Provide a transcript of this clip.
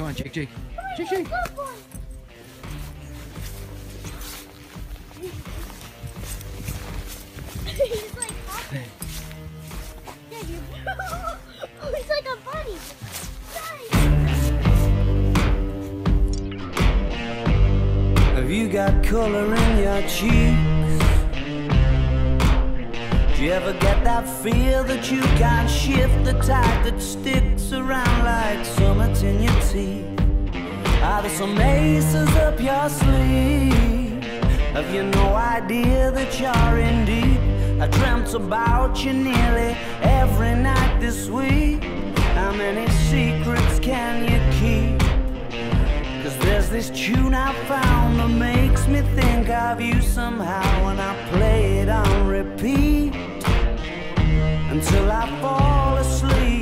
Come on, Jake. Good boy. He's like hopping. He's like a bunny. Have you got color in your cheeks? Do you ever get that feel that you can't shift, the tide that sticks around like summits in your teeth? Are there some aces up your sleeve? Have you no idea that you're in deep? I dreamt about you nearly every night this week. How many secrets can you keep? 'Cause there's this tune I found that makes me think of you somehow, and I play it on repeat until I fall asleep.